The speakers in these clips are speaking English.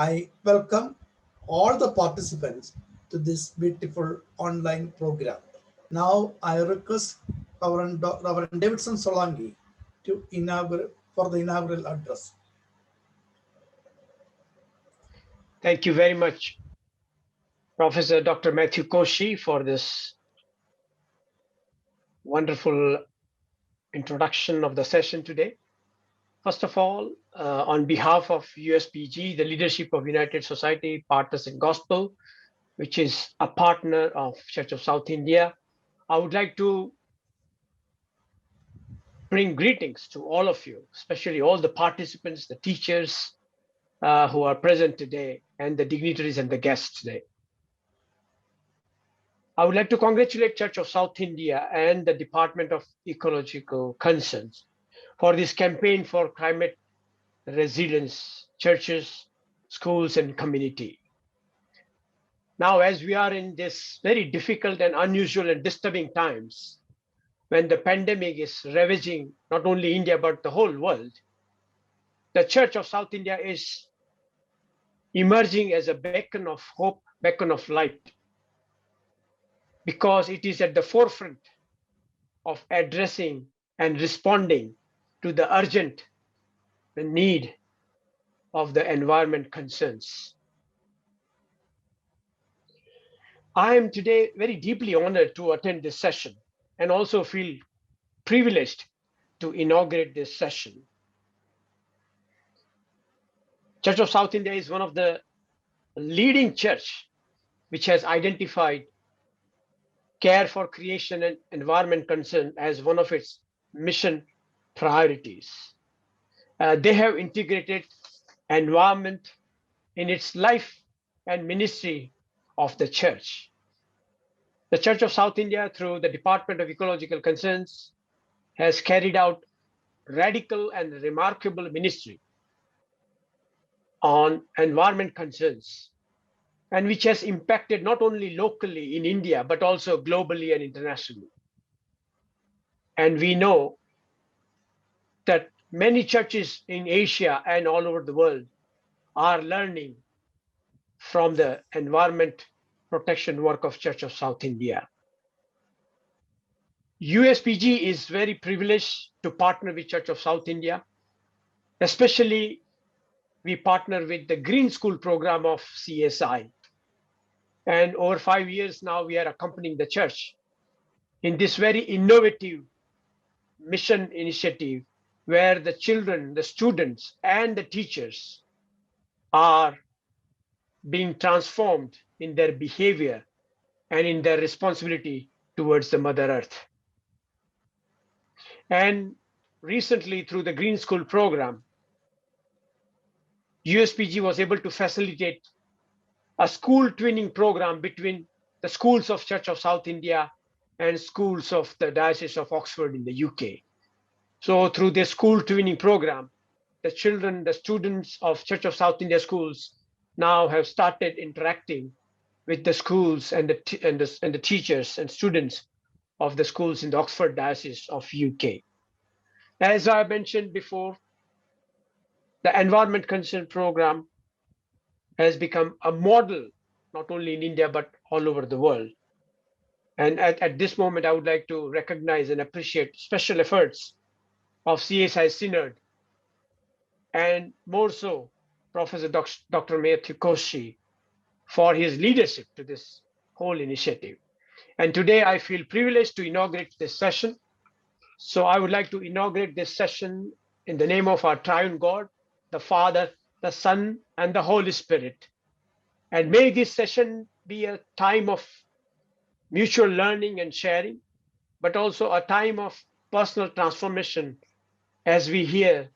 I welcome all the participants to this beautiful online program. Now I request Reverend Davidson Solangi to inaugurate for the inaugural address. Thank you very much, Professor Dr. Matthew Koshi, for this wonderful introduction of the session today. First of all, on behalf of USPG, the leadership of United Society Partners in Gospel, which is a partner of Church of South India, I would like to bring greetings to all of you, especially all the participants, the teachers who are present today, and the dignitaries and the guests today. I would like to congratulate Church of South India and the Department of Ecological Concerns for this campaign for climate resilience, churches, schools, and community. Now, as we are in this very difficult and unusual and disturbing times, when the pandemic is ravaging not only India, but the whole world, the Church of South India is emerging as a beacon of hope, beacon of light, because it is at the forefront of addressing and responding to the urgent need of the environment concerns. I am today very deeply honored to attend this session and also feel privileged to inaugurate this session. Church of South India is one of the leading church which has identified care for creation and environment concern as one of its mission priorities. They have integrated environment in its life and ministry of the church. The Church of South India, through the Department of Ecological Concerns, has carried out radical and remarkable ministry on environment concerns, and which has impacted not only locally in India, but also globally and internationally. And we know that many churches in Asia and all over the world are learning from the environment protection work of Church of South India. USPG is very privileged to partner with Church of South India. Especially, we partner with the Green School program of CSI. And over 5 years now, we are accompanying the church in this very innovative mission initiative where the children, the students, and the teachers are being transformed in their behavior and in their responsibility towards the Mother Earth. And recently, through the Green School program, USPG was able to facilitate a school twinning program between the schools of Church of South India and schools of the Diocese of Oxford in the UK. So through this school twinning program, the children, the students of Church of South India schools now have started interacting with the schools and the teachers and students of the schools in the Oxford Diocese of UK. As I mentioned before, the Environment Concern Program has become a model, not only in India, but all over the world. And at this moment, I would like to recognize and appreciate special efforts of CSI Synod, and more so, Professor Dr. Matthew Koshi, for his leadership to this whole initiative. And today I feel privileged to inaugurate this session. So I would like to inaugurate this session in the name of our triune God, the Father, the Son, and the Holy Spirit. And may this session be a time of mutual learning and sharing, but also a time of personal transformation as we hear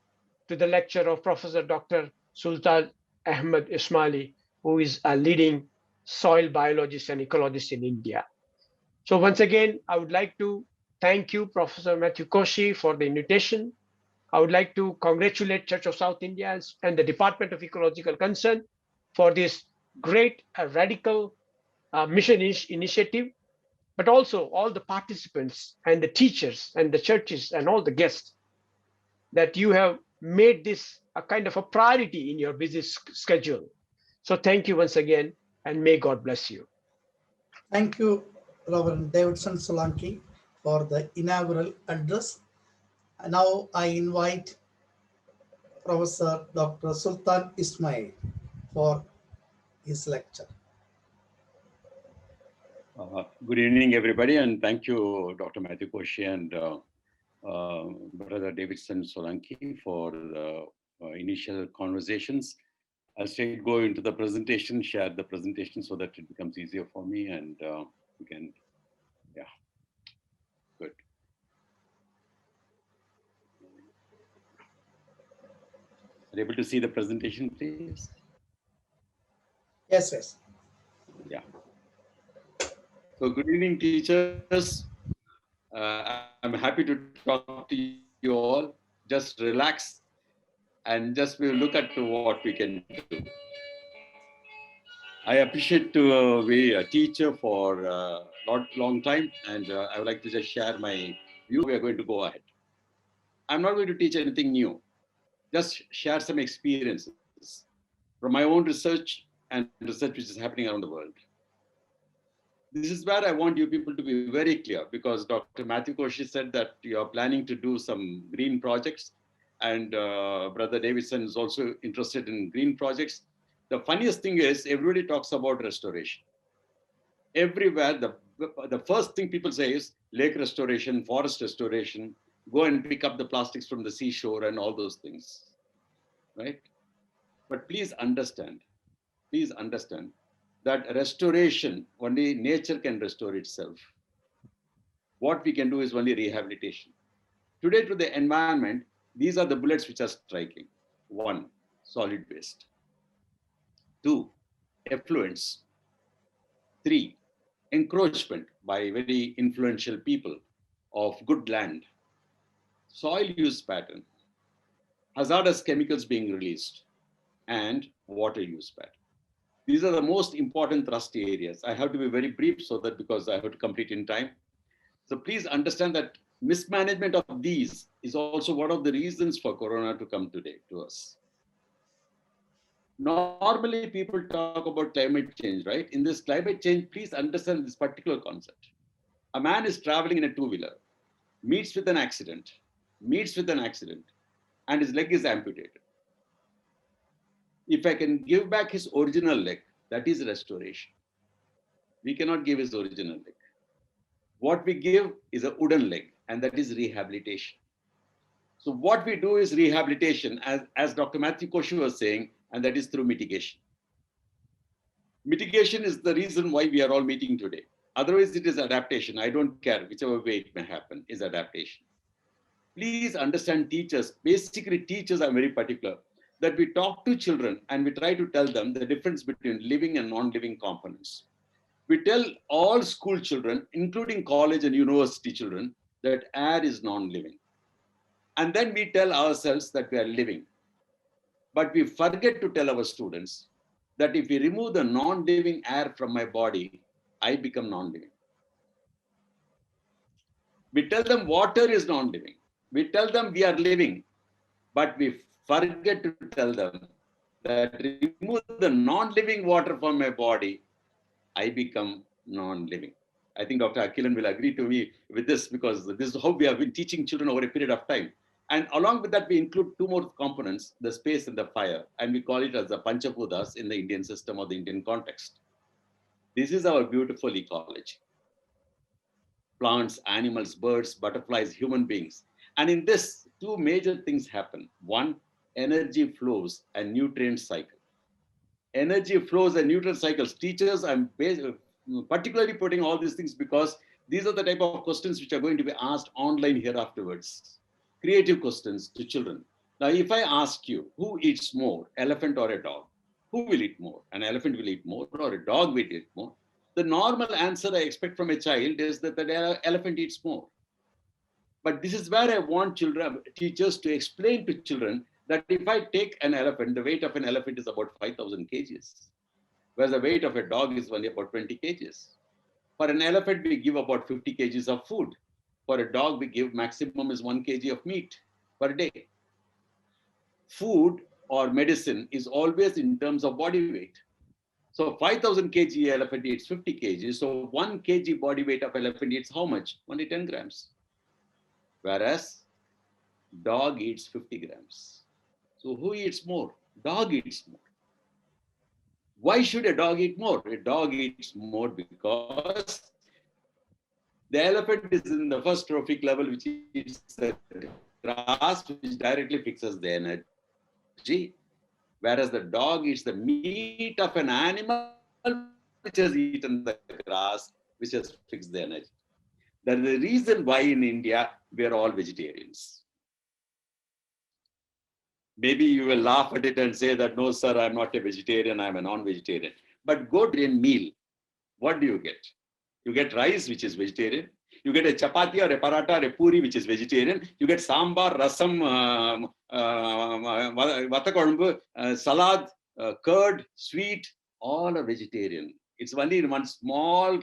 to the lecture of Professor Dr. Sultan Ahmed Ismaili, who is a leading soil biologist and ecologist in India. So once again, I would like to thank you, Professor Matthew Koshi, for the invitation. I would like to congratulate Church of South India and the Department of Ecological Concern for this great radical mission initiative, but also all the participants and the teachers and the churches and all the guests that you have made this a kind of a priority in your busy schedule. So thank you once again, and may God bless you. Thank you, Reverend Davidson Solanki, for the inaugural address. Now I invite Professor Dr. Sultan Ismail for his lecture. Good evening, everybody, and thank you, Dr. Matthew Koshi and Brother Davidson Solanki for the initial conversations. I'll straight go into the presentation, share the presentation so that it becomes easier for me, and we can, yeah, good. Are you able to see the presentation, please? Yes, yes. Yeah. So good evening, teachers. I'm happy to talk to you all. Just relax and just we'll look at what we can do. I appreciate to be a teacher for a long time, and I would like to just share my view. We are going to go ahead. I'm not going to teach anything new, just share some experiences from my own research and research which is happening around the world. This is where I want you people to be very clear, because Dr. Matthew Koshi said that you are planning to do some green projects, and Brother Davidson is also interested in green projects. The funniest thing is everybody talks about restoration. Everywhere, the first thing people say is lake restoration, forest restoration, go and pick up the plastics from the seashore and all those things, right? But please understand that restoration, only nature can restore itself. What we can do is only rehabilitation. Today, to the environment, these are the bullets which are striking. One, solid waste. Two, effluents. Three, encroachment by very influential people of good land. Soil use pattern, hazardous chemicals being released, and water use pattern. These are the most important thrust areas. I have to be very brief so that because I have to complete in time. So please understand that mismanagement of these is also one of the reasons for Corona to come today to us. Normally, people talk about climate change, right? In this climate change, please understand this particular concept. A man is traveling in a two-wheeler, meets with an accident, and his leg is amputated. If I can give back his original leg, that is restoration. We cannot give his original leg. What we give is a wooden leg, and that is rehabilitation. So what we do is rehabilitation, as Dr. Matthew Koshi was saying, and that is through mitigation. Mitigation is the reason why we are all meeting today. Otherwise, it is adaptation. I don't care, whichever way it may happen, is adaptation. Please understand teachers, basically teachers are very particular, that we talk to children and we try to tell them the difference between living and non-living components. We tell all school children, including college and university children, that air is non-living. And then we tell ourselves that we are living. But we forget to tell our students that if we remove the non-living air from my body, I become non-living. We tell them water is non-living. We tell them we are living, but we forget to tell them that remove the non-living water from my body, I become non-living. I think Dr. Akilan will agree to me with this, because this is how we have been teaching children over a period of time. And along with that, we include two more components, the space and the fire, and we call it as the Panchapudas in the Indian system or the Indian context. This is our beautiful ecology. Plants, animals, birds, butterflies, human beings. And in this, two major things happen. One, energy flows and nutrient cycle. Energy flows and nutrient cycles. Teachers, I'm particularly putting all these things because these are the type of questions which are going to be asked online here afterwards. Creative questions to children. Now, if I ask you, who eats more, elephant or a dog? Who will eat more? An elephant will eat more or a dog will eat more? The normal answer I expect from a child is that the elephant eats more. But this is where I want teachers to explain to children that if I take an elephant, the weight of an elephant is about 5,000 kgs, whereas the weight of a dog is only about 20 kgs. For an elephant, we give about 50 kgs of food. For a dog, we give maximum is 1 kg of meat per day. Food or medicine is always in terms of body weight. So 5,000 kg elephant eats 50 kg. So 1 kg body weight of elephant eats how much? Only 10 grams. Whereas dog eats 50 grams. So who eats more? Dog eats more. Why should a dog eat more? A dog eats more because the elephant is in the first trophic level, which eats the grass, which directly fixes the energy. Whereas the dog eats the meat of an animal which has eaten the grass, which has fixed the energy. That is the reason why in India we are all vegetarians. Maybe you will laugh at it and say that, no, sir, I'm not a vegetarian, I'm a non-vegetarian. But go to a meal, what do you get? You get rice, which is vegetarian. You get a chapati or a paratha or a puri, which is vegetarian. You get sambar, rasam, vatakolumbu, salad, curd, sweet, all are vegetarian. It's only in one small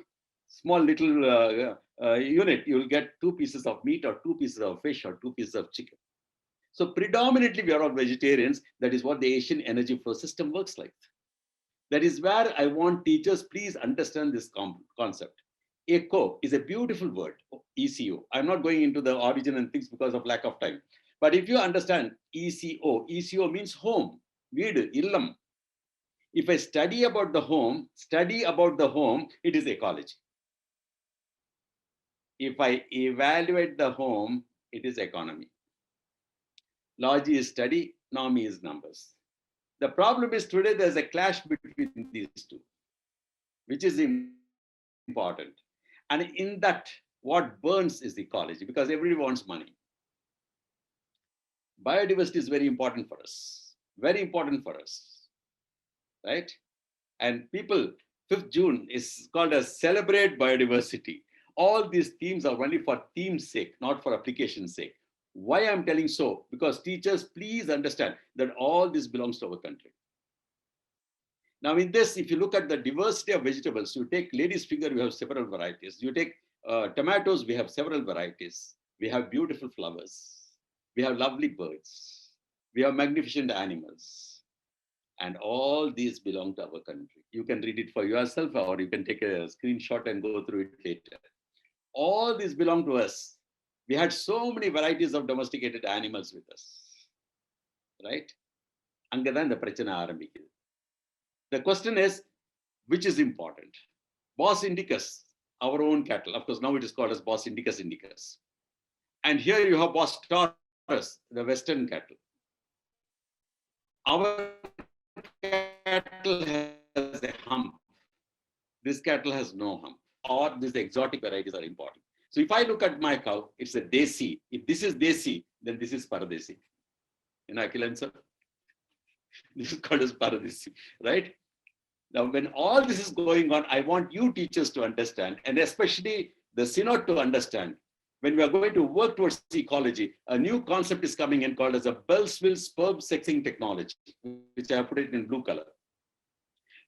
little unit. You'll get 2 pieces of meat or 2 pieces of fish or 2 pieces of chicken. So predominantly we are all vegetarians. That is what the Asian energy flow system works like. That is where I want teachers, please understand this concept. Eco is a beautiful word, ECO. I'm not going into the origin and things because of lack of time. But if you understand ECO, ECO means home, veedu, illam. If I study about the home, it is ecology. If I evaluate the home, it is economy. Logi is study, Nomi is numbers. The problem is today there's a clash between these two, which is important. And in that, what burns is ecology, because everybody wants money. Biodiversity is very important for us, right? And people, 5th June is called as Celebrate Biodiversity. All these themes are only for theme's sake, not for application's sake. Why I'm telling so? Because teachers, please understand that all this belongs to our country. Now in this, if you look at the diversity of vegetables, you take lady's finger, we have several varieties. You take tomatoes, we have several varieties. We have beautiful flowers. We have lovely birds. We have magnificent animals. And all these belong to our country. You can read it for yourself or you can take a screenshot and go through it later. All these belong to us. We had so many varieties of domesticated animals with us, right? Angadan the prachana arambikkudu. The question is, which is important? Bos indicus, our own cattle. Of course, now it is called as Bos indicus indicus. And here you have Bos taurus, the western cattle. Our cattle has a hump. This cattle has no hump. Or these exotic varieties are important. So if I look at my cow, it's a desi. If this is desi, then this is paradesi. In Akhilan sir, this is called as paradesi, right? Now, when all this is going on, I want you teachers to understand, and especially the synod to understand, when we are going to work towards ecology, a new concept is coming in called as a Bellsville sperm sexing technology, which I have put it in blue color.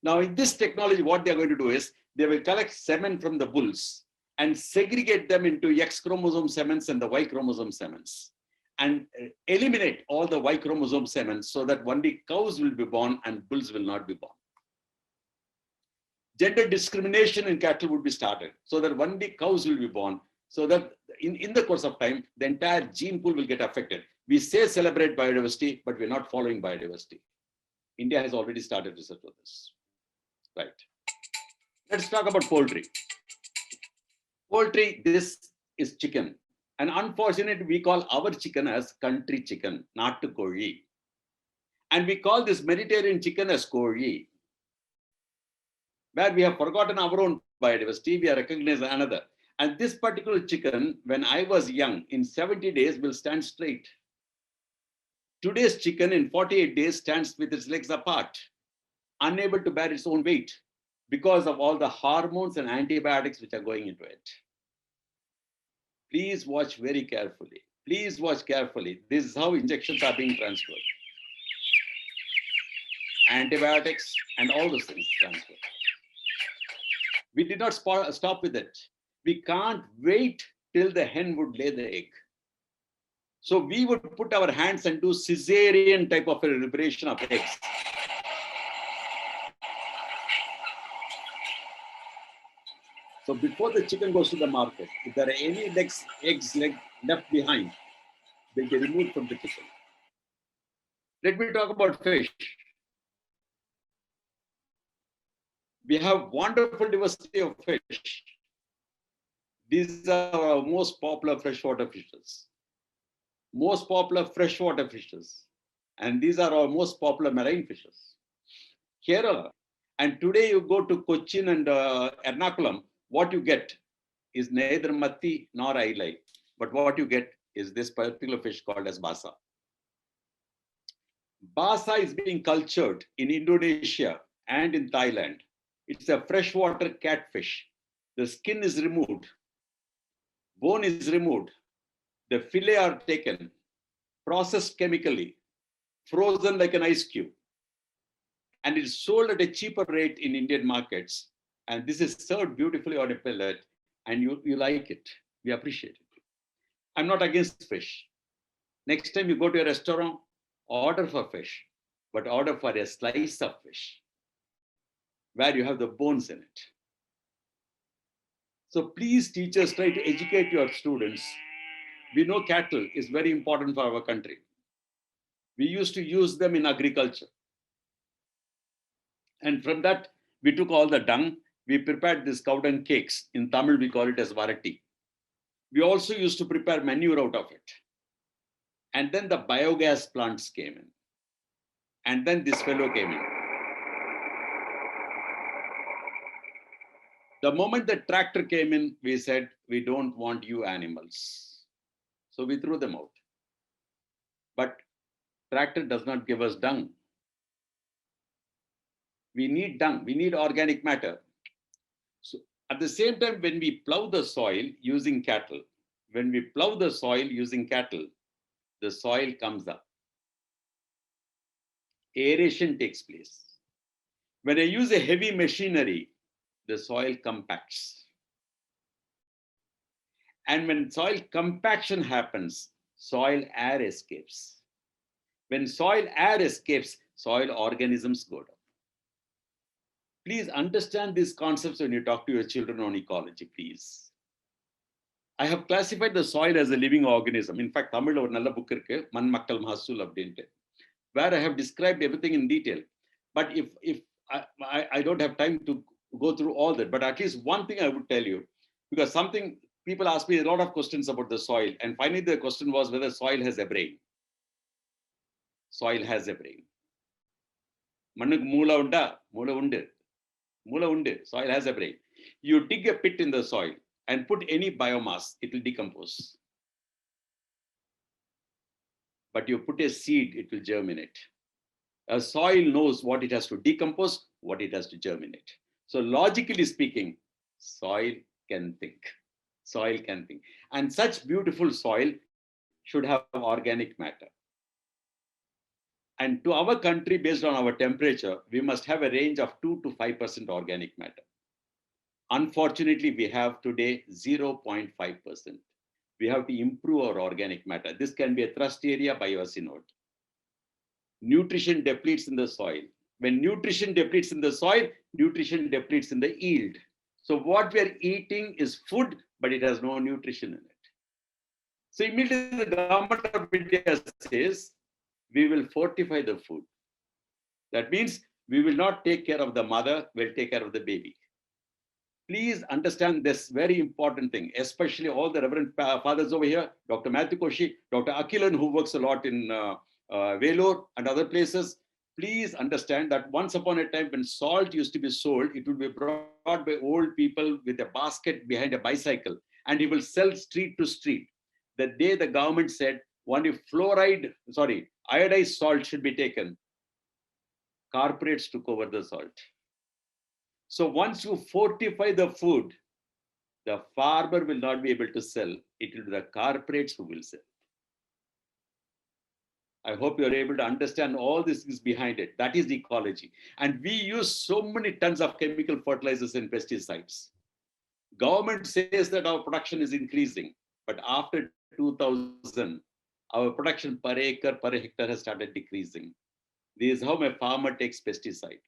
Now, in this technology, what they are going to do is they will collect semen from the bulls and segregate them into X chromosome semens and the Y chromosome semens, and eliminate all the Y chromosome semens so that only cows will be born and bulls will not be born. Gender discrimination in cattle would be started so that only cows will be born, so that in the course of time, the entire gene pool will get affected. We say celebrate biodiversity, but we're not following biodiversity. India has already started research on this. Right. Let's talk about poultry. Poultry, this is chicken. And unfortunately, we call our chicken as country chicken, nattu koli. And we call this Mediterranean chicken as koli. Where we have forgotten our own biodiversity, we are recognizing another. And this particular chicken, when I was young, in 70 days will stand straight. Today's chicken in 48 days stands with its legs apart, unable to bear its own weight because of all the hormones and antibiotics which are going into it. Please watch very carefully. Please watch carefully. This is how injections are being transferred. Antibiotics and all those things transferred. We did not stop with it. We can't wait till the hen would lay the egg. So we would put our hands and do cesarean type of a liberation of eggs. So before the chicken goes to the market, if there are any eggs left behind, they'll be removed from the chicken. Let me talk about fish. We have wonderful diversity of fish. These are our most popular freshwater fishes. Most popular freshwater fishes. And these are our most popular marine fishes. Kerala. And today you go to Cochin and Ernakulam, what you get is neither matti nor ailai. But what you get is this particular fish called as basa. Basa is being cultured in Indonesia and in Thailand. It's a freshwater catfish. The skin is removed, bone is removed, the fillet are taken, processed chemically, frozen like an ice cube, and it's sold at a cheaper rate in Indian markets. And this is served beautifully on a pellet, and you like it. We appreciate it. I'm not against fish. Next time you go to a restaurant, order for fish, but order for a slice of fish where you have the bones in it. So please, teachers, try to educate your students. We know cattle is very important for our country. We used to use them in agriculture. And from that, we took all the dung. We prepared these cow dung cakes. In Tamil, we call it as varati. We also used to prepare manure out of it. And then the biogas plants came in. And then this fellow came in. The moment the tractor came in, we said, we don't want you animals. So we threw them out. But tractor does not give us dung. We need dung, we need organic matter. So at the same time, when we plow the soil using cattle, the soil comes up. Aeration takes place. When I use a heavy machinery, the soil compacts. And when soil compaction happens, soil air escapes. When soil air escapes, soil organisms go down. Please understand these concepts when you talk to your children on ecology, please. I have classified the soil as a living organism. In fact, Tamil or nalla book irukku, Man Makkal Mahasul abdinte, where I have described everything in detail. But if I don't have time to go through all that, but at least one thing I would tell you, because something people ask me a lot of questions about the soil, and finally the question was whether soil has a brain. Soil has a brain. Mannukku moola unda, moola undu. Moola undu, soil has a brain. You dig a pit in the soil and put any biomass, it will decompose. But you put a seed, it will germinate. A soil knows what it has to decompose, what it has to germinate. So logically speaking, soil can think. Soil can think. And such beautiful soil should have organic matter. And to our country, based on our temperature, we must have a range of 2 to 5% organic matter. Unfortunately, we have today 0.5%. We have to improve our organic matter. This can be a thrust area by your synod. Nutrition depletes in the soil. When nutrition depletes in the soil, nutrition depletes in the yield. So what we are eating is food, but it has no nutrition in it. So immediately the government of India says, we will fortify the food. That means we will not take care of the mother, we'll take care of the baby. Please understand this very important thing, especially all the Reverend Fathers over here, Dr. Matthew Koshi, Dr. Akilan, who works a lot in Vellore and other places. Please understand that once upon a time when salt used to be sold, it would be brought by old people with a basket behind a bicycle, and he will sell street to street. The day the government said only iodized salt should be taken, corporates took over the salt. So once you fortify the food, the farmer will not be able to sell. It will be the corporates who will sell. I hope you're able to understand all this is behind it. That is ecology. And we use so many tons of chemical fertilizers and pesticides. Government says that our production is increasing, but after 2000, our production per acre, per hectare has started decreasing. This is how a farmer takes pesticide.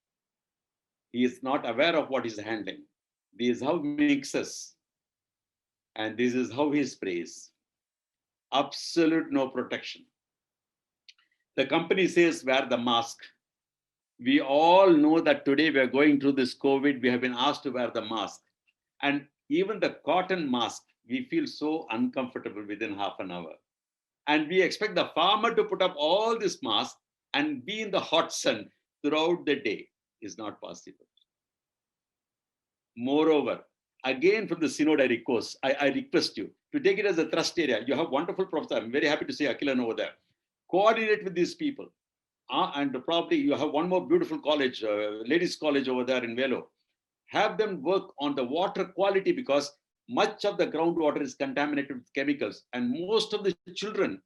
He is not aware of what he's handling. This is how he mixes, and this is how he sprays. Absolute no protection. The company says wear the mask. We all know that today we are going through this COVID. We have been asked to wear the mask. And even the cotton mask, we feel so uncomfortable within half an hour. And we expect the farmer to put up all this mask and be in the hot sun throughout the day. Is not possible. Moreover, again from the synod, I request you to take it as a thrust area. You have wonderful professor. I'm very happy to see Akilan over there. Coordinate with these people. And probably you have one more beautiful college, ladies college over there in Velo. Have them work on the water quality, because much of the groundwater is contaminated with chemicals. And most of the children,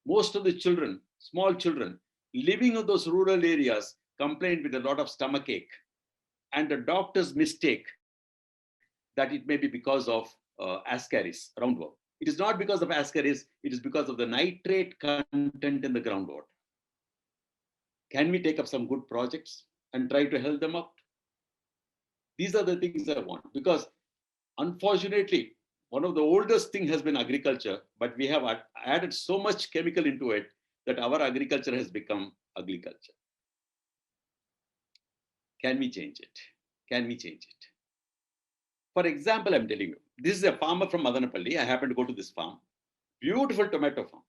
small children living in those rural areas complain with a lot of stomach ache. And the doctors mistake that it may be because of ascaris, roundworm. It is not because of ascaris, it is because of the nitrate content in the groundwater. Can we take up some good projects and try to help them out? These are the things I want, because unfortunately, one of the oldest thing has been agriculture, but we have added so much chemical into it that our agriculture has become agriculture. Can we change it? Can we change it? For example, I'm telling you, this is a farmer from Madanapalli. I happen to go to this farm. Beautiful tomato farm.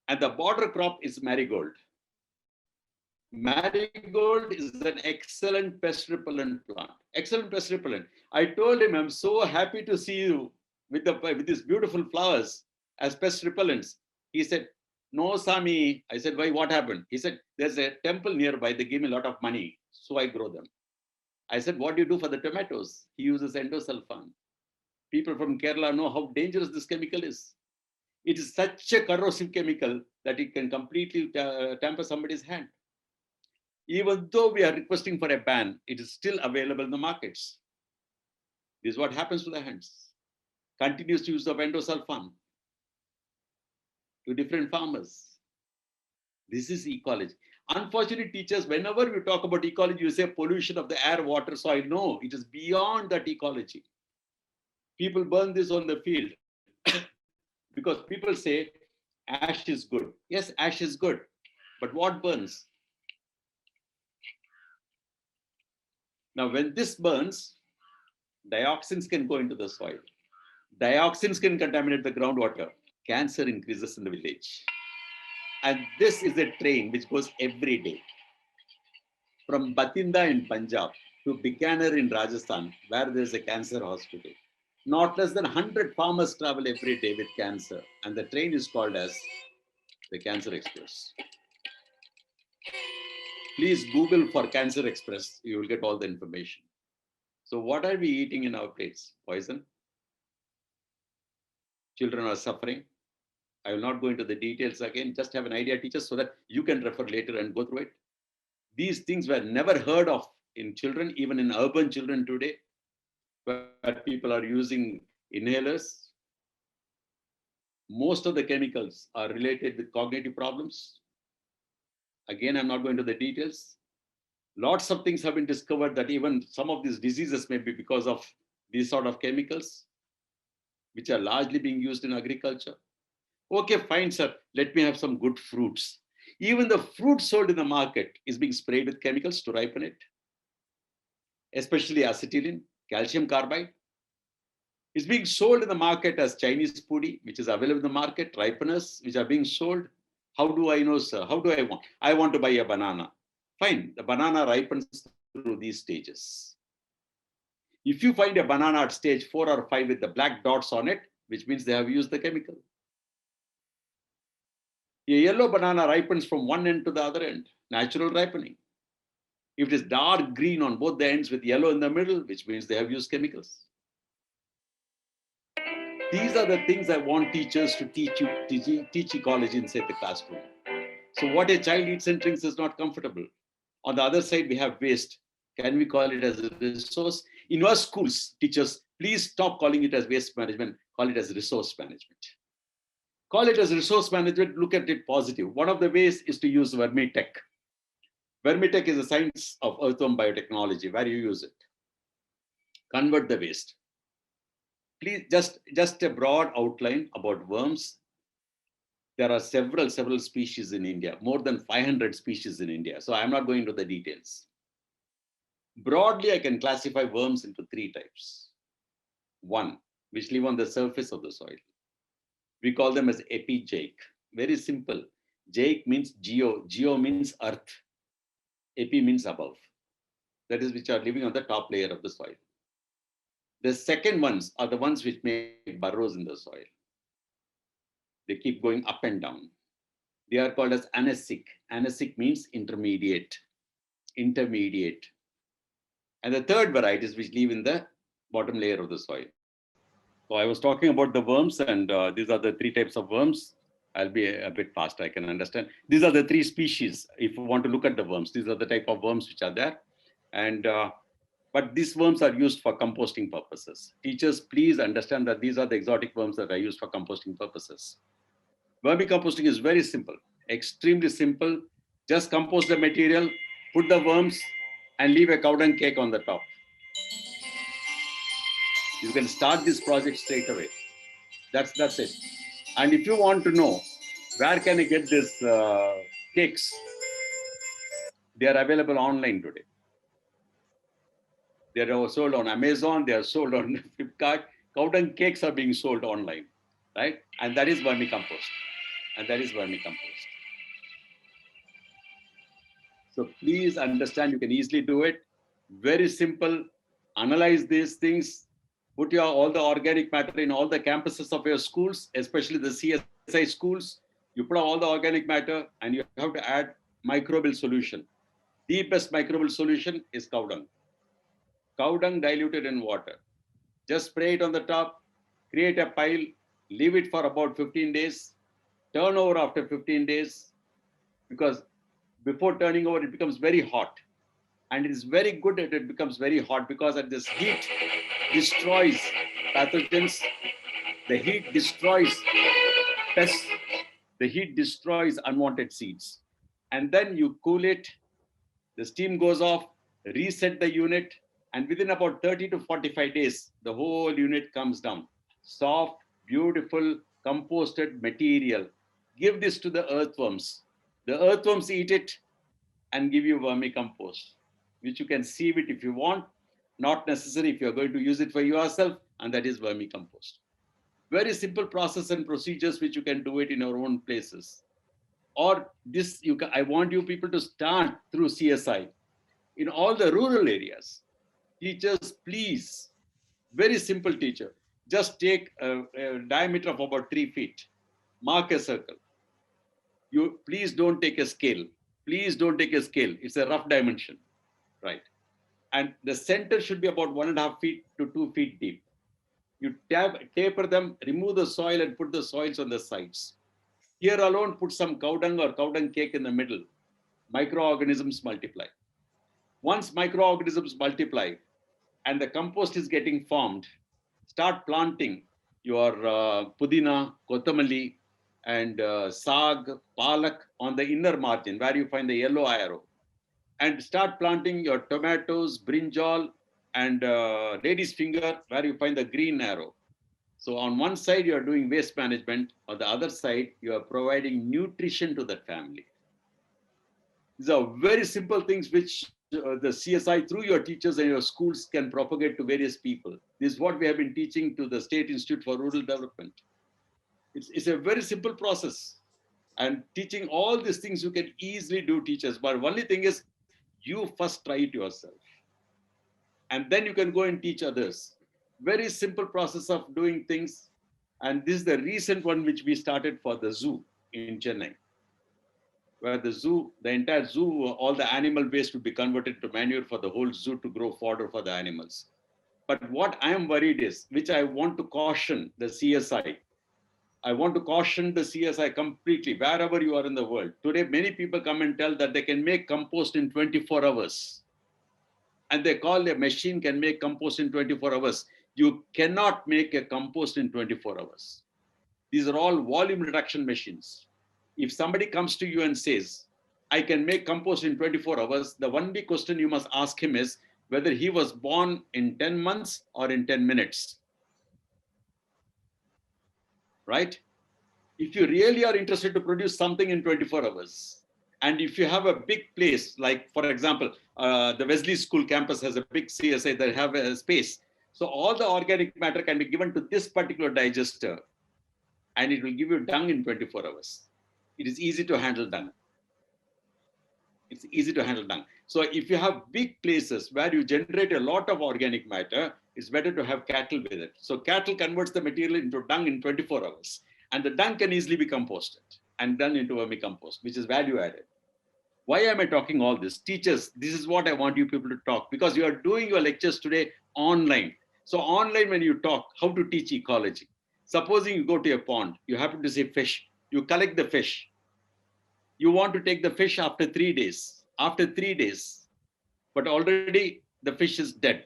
And the border crop is marigold. Marigold is an excellent pest repellent plant. Excellent pest repellent. I told him, I'm so happy to see you with these beautiful flowers as pest repellents. He said, no, Sami. I said, why? What happened? He said, there's a temple nearby. They give me a lot of money, so I grow them. I said, what do you do for the tomatoes? He uses endosulfan. People from Kerala know how dangerous this chemical is. It is such a corrosive chemical that it can completely tamper somebody's hand. Even though we are requesting for a ban, it is still available in the markets. This is what happens to the hands. Continuous use of endosulfan to different farmers. This is ecology. Unfortunately, teachers, whenever we talk about ecology, you say pollution of the air, water, soil. No, it is beyond that ecology. People burn this on the field because people say ash is good. Yes, ash is good. But what burns? Now, when this burns, dioxins can go into the soil. Dioxins can contaminate the groundwater. Cancer increases in the village. And this is a train which goes every day. From Bathinda in Punjab to Bikaner in Rajasthan, where there is a cancer hospital. Not less than 100 farmers travel every day with cancer. And the train is called as the Cancer Express. Please Google for Cancer Express. You will get all the information. So what are we eating in our plates? Poison. Children are suffering. I will not go into the details again. Just have an idea, teachers, so that you can refer later and go through it. These things were never heard of in children, even in urban children today, where people are using inhalers. Most of the chemicals are related with cognitive problems. Again, I'm not going into the details. Lots of things have been discovered that even some of these diseases may be because of these sort of chemicals, which are largely being used in agriculture. Okay, fine, sir. Let me have some good fruits. Even the fruit sold in the market is being sprayed with chemicals to ripen it, especially acetylene, calcium carbide. It's being sold in the market as Chinese pudi, which is available in the market, ripeners, which are being sold. How do I know, sir? How do I want? I want to buy a banana. Fine, the banana ripens through these stages. If you find a banana at stage 4 or 5 with the black dots on it, which means they have used the chemical. A yellow banana ripens from one end to the other end, natural ripening. If it is dark green on both the ends with yellow in the middle, which means they have used chemicals. These are the things I want teachers to teach ecology inside the classroom. So what a child eats and drinks is not comfortable. On the other side, we have waste. Can we call it as a resource? In your schools, teachers, please stop calling it as waste management. Call it as resource management. Call it as resource management. Look at it positive. One of the ways is to use vermitech. Vermitech is a science of earthworm biotechnology, where you use it. convert the waste. Please, just a broad outline about worms. There are several species in India, more than 500 species in India. So I'm not going into the details. Broadly, I can classify worms into three types. One, which live on the surface of the soil. We call them as epigeic. Very simple. Jaic means geo. Geo means earth. Epi means above. That is, which are living on the top layer of the soil. The second ones are the ones which make burrows in the soil. They keep going up and down. They are called as anasic. Anasic means intermediate. Intermediate. And the third varieties which live in the bottom layer of the soil. So I was talking about the worms, and these are the three types of worms. I'll be a bit fast, I can understand. These are the three species. If you want to look at the worms, these are the type of worms which are there. And but these worms are used for composting purposes. Teachers, please understand that these are the exotic worms that are used for composting purposes. Vermicomposting is very simple, extremely simple. Just compost the material, put the worms, and leave a cow dung cake on the top. You can start this project straight away. That's it. And if you want to know where can I get these cakes, they are available online today. They are sold on Amazon. They are sold on Flipkart. Cow dung cakes are being sold online, right? And that is vermicompost. And that is vermicompost. So please understand, you can easily do it. Very simple. Analyze these things. Put all the organic matter in all the campuses of your schools, especially the CSI schools. You put all the organic matter and you have to add microbial solution. The best microbial solution is cow dung. Cow dung diluted in water. Just spray it on the top, create a pile, leave it for about 15 days, turn over after 15 days, because before turning over, it becomes very hot. And it is very good that it becomes very hot, because at this heat destroys pathogens, the heat destroys pests, the heat destroys unwanted seeds. And then you cool it, the steam goes off, reset the unit, and within about 30 to 45 days, the whole unit comes down. Soft, beautiful, composted material. Give this to the earthworms. The earthworms eat it and give you vermicompost, which you can sieve it if you want. Not necessary if you're going to use it for yourself, and that is vermicompost. Very simple process and procedures which you can do it in your own places. Or this, I want you people to start through CSI in all the rural areas. Teachers, please, very simple teacher, just take a diameter of about 3 feet, mark a circle. You please don't take a scale. Please don't take a scale. It's a rough dimension, right? And the center should be about 1.5 feet to 2 feet deep. You taper them, remove the soil and put the soils on the sides. Here alone, put some cow dung or cow dung cake in the middle. Microorganisms multiply. Once microorganisms multiply and the compost is getting formed, start planting your pudina, kotamali, and sag, palak on the inner margin where you find the yellow arrow. And start planting your tomatoes, brinjal, and lady's finger where you find the green arrow. So on one side, you are doing waste management. On the other side, you are providing nutrition to that family. These are very simple things which the CSI through your teachers and your schools can propagate to various people. This is what we have been teaching to the State Institute for Rural Development. It's a very simple process. And teaching all these things you can easily do, teachers. But only thing is, you first try it yourself. And then you can go and teach others. Very simple process of doing things. And this is the recent one which we started for the zoo in Chennai, where the entire zoo, all the animal waste would be converted to manure for the whole zoo to grow fodder for the animals. But what I am worried is, which I want to caution the CSI, I want to caution the CSI completely, wherever you are in the world. Today, many people come and tell that they can make compost in 24 hours. And they call a machine can make compost in 24 hours. You cannot make a compost in 24 hours. These are all volume reduction machines. If somebody comes to you and says, I can make compost in 24 hours, the one big question you must ask him is, whether he was born in 10 months or in 10 minutes, right? If you really are interested to produce something in 24 hours, and if you have a big place, like for example, the Wesley School campus has a big CSI that have a space. So all the organic matter can be given to this particular digester, and it will give you dung in 24 hours. It is easy to handle dung. It's easy to handle dung. So if you have big places where you generate a lot of organic matter, it's better to have cattle with it. So cattle converts the material into dung in 24 hours. And the dung can easily be composted and done into vermicompost, which is value added. Why am I talking all this? Teachers, this is what I want you people to talk, because you are doing your lectures today online. So online, when you talk, how to teach ecology. Supposing you go to a pond, you happen to see fish, you collect the fish. You want to take the fish after 3 days. After 3 days, but already the fish is dead.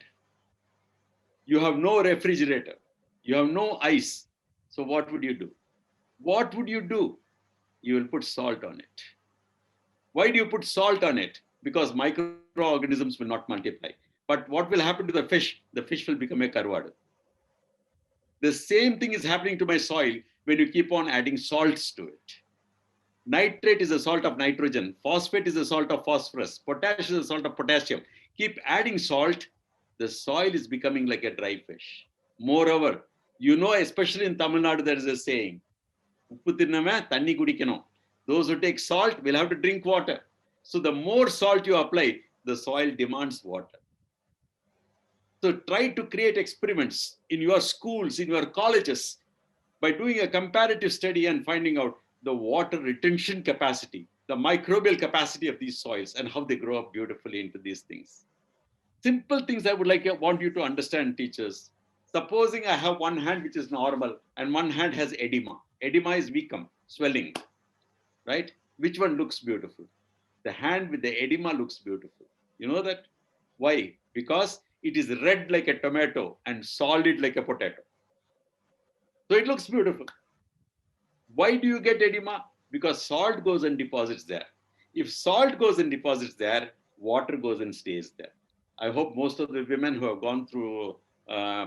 You have no refrigerator. You have no ice. So what would you do? What would you do? You will put salt on it. Why do you put salt on it? Because microorganisms will not multiply. But what will happen to the fish? The fish will become a karwad. The same thing is happening to my soil when you keep on adding salts to it. Nitrate is a salt of nitrogen. Phosphate is a salt of phosphorus. Potash is a salt of potassium. Keep adding salt, the soil is becoming like a dry fish. Moreover, you know, especially in Tamil Nadu, there is a saying, those who take salt will have to drink water. So the more salt you apply, the soil demands water. So try to create experiments in your schools, in your colleges, by doing a comparative study and finding out the water retention capacity, the microbial capacity of these soils, and how they grow up beautifully into these things. Simple things I would want you to understand, teachers. Supposing I have one hand which is normal and one hand has edema. Edema is weakum, swelling, right? Which one looks beautiful? The hand with the edema looks beautiful. You know that? Why? Because it is red like a tomato and solid like a potato. So it looks beautiful. Why do you get edema? Because salt goes and deposits there. If salt goes and deposits there, water goes and stays there. I hope most of the women who have gone through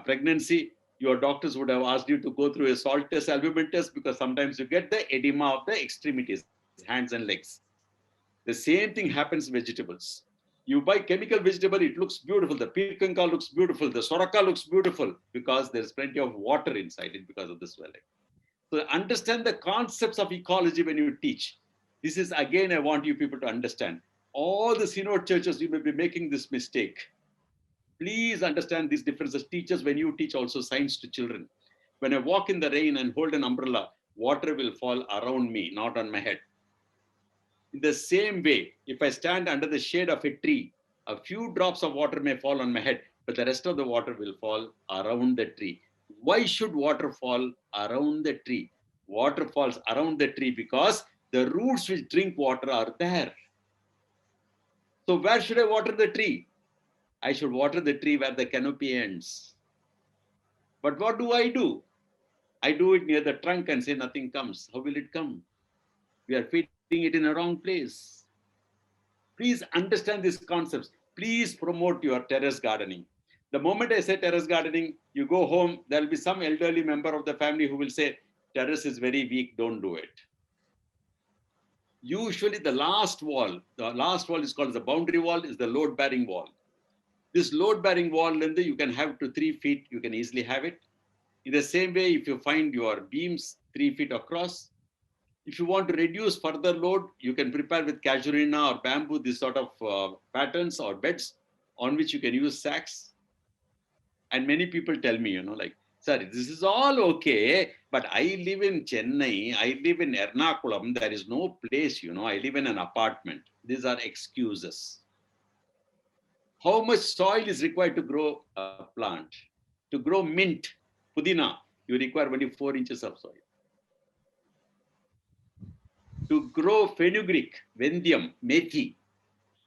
pregnancy, your doctors would have asked you to go through a salt test, albumin test, because sometimes you get the edema of the extremities, hands and legs. The same thing happens in vegetables. You buy chemical vegetable, it looks beautiful. The pirkanka looks beautiful. The soraka looks beautiful because there's plenty of water inside it because of the swelling. So understand the concepts of ecology when you teach. This is, again, I want you people to understand. All the synod churches, you may be making this mistake. Please understand these differences. Teachers, when you teach also science to children. When I walk in the rain and hold an umbrella, water will fall around me, not on my head. In the same way, if I stand under the shade of a tree, a few drops of water may fall on my head, but the rest of the water will fall around the tree. Why should water fall around the tree? Water falls around the tree because the roots which drink water are there. So where should I water the tree? I should water the tree where the canopy ends. But what do? I do it near the trunk and say nothing comes. How will it come? We are feeding it in a wrong place. Please understand these concepts. Please promote your terrace gardening. The moment I say terrace gardening, you go home, there will be some elderly member of the family who will say, terrace is very weak, don't do it. Usually the last wall is called the boundary wall, is the load-bearing wall. This load-bearing wall, you can have to 3 feet, you can easily have it. In the same way, if you find your beams 3 feet across, if you want to reduce further load, you can prepare with casuarina or bamboo, this sort of patterns or beds on which you can use sacks. And many people tell me, like, sir, this is all okay, but I live in Chennai, I live in Ernakulam, there is no place, I live in an apartment. These are excuses. How much soil is required to grow a plant? To grow mint, pudina, you require only 4 inches of soil. To grow fenugreek, vendium, methi,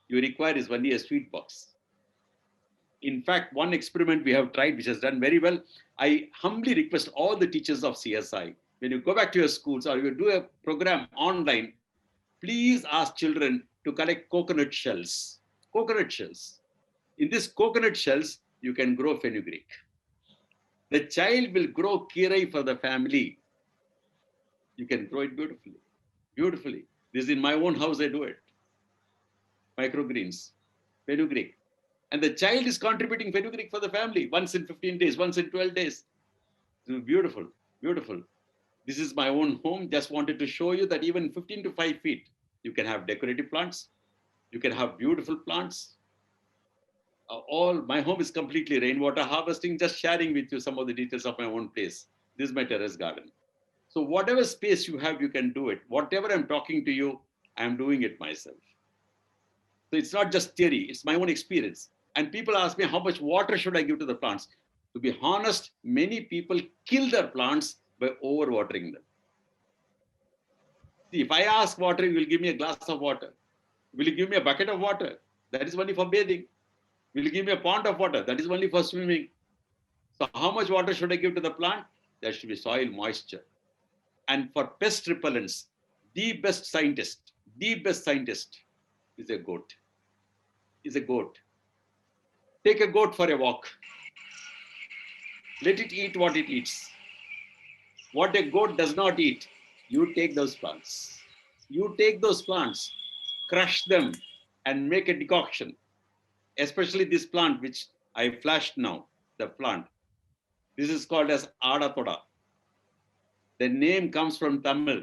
you require is only a sweet box. In fact, one experiment we have tried, which has done very well, I humbly request all the teachers of CSI, when you go back to your schools or you do a program online, please ask children to collect coconut shells. Coconut shells. In this coconut shells, you can grow fenugreek. The child will grow kirai for the family. You can grow it beautifully. Beautifully. This is in my own house, I do it. Microgreens, fenugreek. And the child is contributing fenugreek for the family once in 15 days, once in 12 days. Beautiful, beautiful. This is my own home. Just wanted to show you that even 15 to 5 feet, you can have decorative plants. You can have beautiful plants. All my home is completely rainwater harvesting, just sharing with you some of the details of my own place. This is my terrace garden. So whatever space you have, you can do it. Whatever I'm talking to you, I'm doing it myself. So it's not just theory, it's my own experience. And people ask me, how much water should I give to the plants? To be honest, many people kill their plants by overwatering them. See, if I ask water, you will give me a glass of water. Will you give me a bucket of water? That is only for bathing. Will you give me a pond of water? That is only for swimming. So how much water should I give to the plant? There should be soil moisture. And for pest repellents, the best scientist is a goat. Is a goat. Take a goat for a walk. Let it eat what it eats. What a goat does not eat, you take those plants. You take those plants, crush them, and make a decoction. Especially this plant, which I flashed now, the plant. This is called as Ada Toda. The name comes from Tamil.